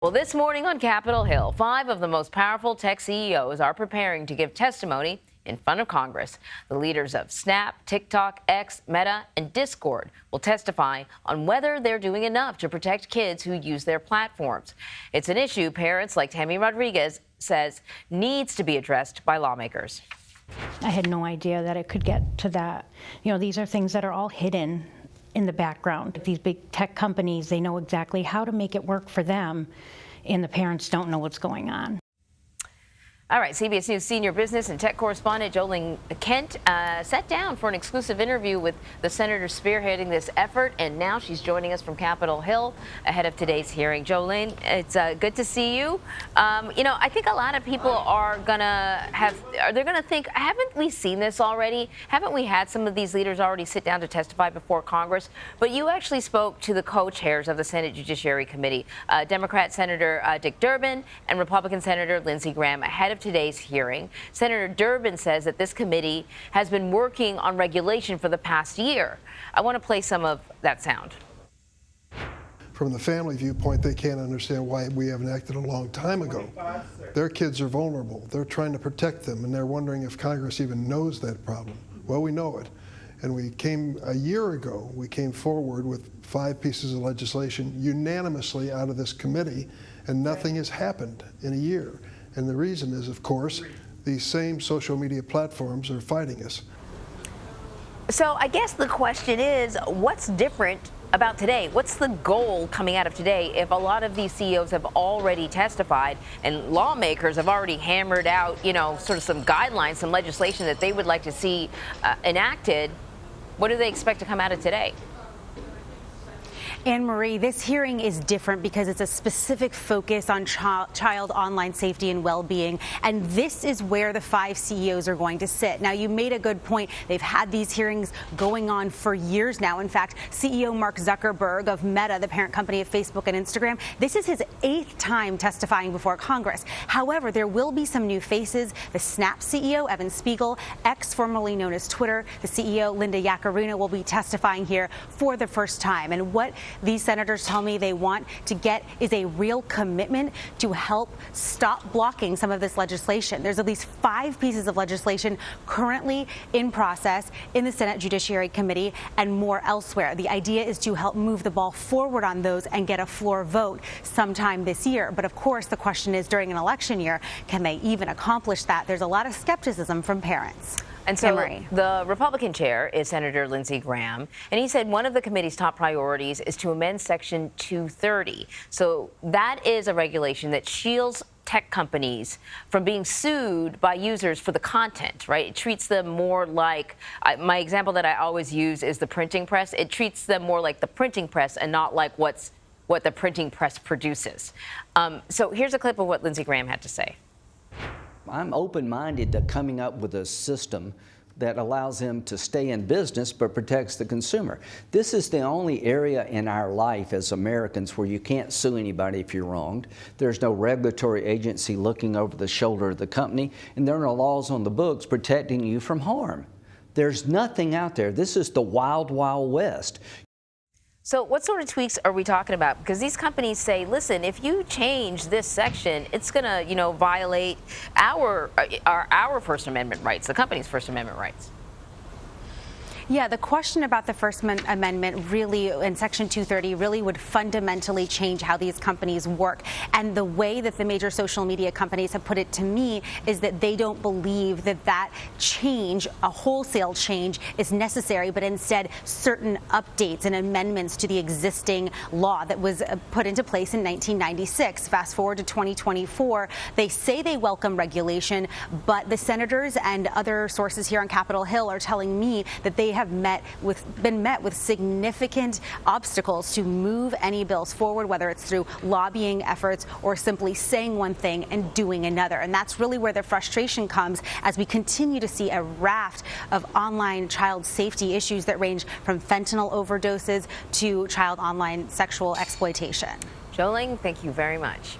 Well, this morning on Capitol Hill, 5 of the most powerful tech CEOs are preparing to give testimony in front of Congress. The leaders of Snap, TikTok, X, Meta, and Discord will testify on whether they're doing enough to protect kids who use their platforms. It's an issue parents like Tammy Rodriguez says needs to be addressed by lawmakers. I had no idea that it could get to that. You know, these are things that are all hidden in the background. These big tech companies, they know exactly how to make it work for them, and the parents don't know what's going on. All right, CBS News senior business and tech correspondent Jolene Kent sat down for an exclusive interview with the senator spearheading this effort, and now she's joining us from Capitol Hill ahead of today's hearing. Jolene, it's good to see you. You know, I think a lot of people are gonna think, haven't we seen this already? Haven't we had some of these leaders already sit down to testify before Congress? But you actually spoke to the co-chairs of the Senate Judiciary Committee, Democrat Senator Dick Durbin and Republican Senator Lindsey Graham, ahead of today's hearing. Senator Durbin says that this committee has been working on regulation for the past year. I want to play some of that sound. From the family viewpoint, they can't understand why we haven't acted a long time ago. Their kids are vulnerable. They're trying to protect them, and they're wondering if Congress even knows that problem. Well, we know it. And a year ago, we came forward with 5 pieces of legislation unanimously out of this committee, and nothing has happened in a year. And the reason is, of course, these same social media platforms are fighting us. So I guess the question is, what's different about today? What's the goal coming out of today if a lot of these CEOs have already testified and lawmakers have already hammered out, you know, sort of some guidelines, some legislation that they would like to see enacted? What do they expect to come out of today? Anne-Marie, this hearing is different because it's a specific focus on child online safety and well-being, and this is where the 5 CEOs are going to sit. Now, you made a good point. They've had these hearings going on for years now. In fact, CEO Mark Zuckerberg of Meta, the parent company of Facebook and Instagram, this is his 8th time testifying before Congress. However, there will be some new faces. The Snap CEO, Evan Spiegel, X, formerly known as Twitter, the CEO, Linda Yaccarino, will be testifying here for the first time. And what these senators tell me they want to get is a real commitment to help stop blocking some of this legislation. There's at least 5 pieces of legislation currently in process in the Senate Judiciary Committee and more elsewhere. The idea is to help move the ball forward on those and get a floor vote sometime this year. But of course, the question is, during an election year, can they even accomplish that? There's a lot of skepticism from parents. And so the Republican chair is Senator Lindsey Graham, and he said one of the committee's top priorities is to amend Section 230. So that is a regulation that shields tech companies from being sued by users for the content, right? It treats them more like, my example that I always use is the printing press. It treats them more like the printing press and not like what the printing press produces. So here's a clip of what Lindsey Graham had to say. I'm open-minded to coming up with a system that allows them to stay in business but protects the consumer. This is the only area in our life as Americans where you can't sue anybody if you're wronged. There's no regulatory agency looking over the shoulder of the company, and there are no laws on the books protecting you from harm. There's nothing out there. This is the wild, wild west. So what sort of tweaks are we talking about? Because these companies say, listen, if you change this section, it's going to, you know, violate our First Amendment rights, the company's First Amendment rights. Yeah, the question about the First Amendment really, in Section 230, really would fundamentally change how these companies work. And the way that the major social media companies have put it to me is that they don't believe that that change, a wholesale change, is necessary, but instead certain updates and amendments to the existing law that was put into place in 1996. Fast forward to 2024, they say they welcome regulation, but the senators and other sources here on Capitol Hill are telling me that they have been met with significant obstacles to move any bills forward, whether it's through lobbying efforts or simply saying one thing and doing another. And that's really where the frustration comes as we continue to see a raft of online child safety issues that range from fentanyl overdoses to child online sexual exploitation. Jolene, thank you very much.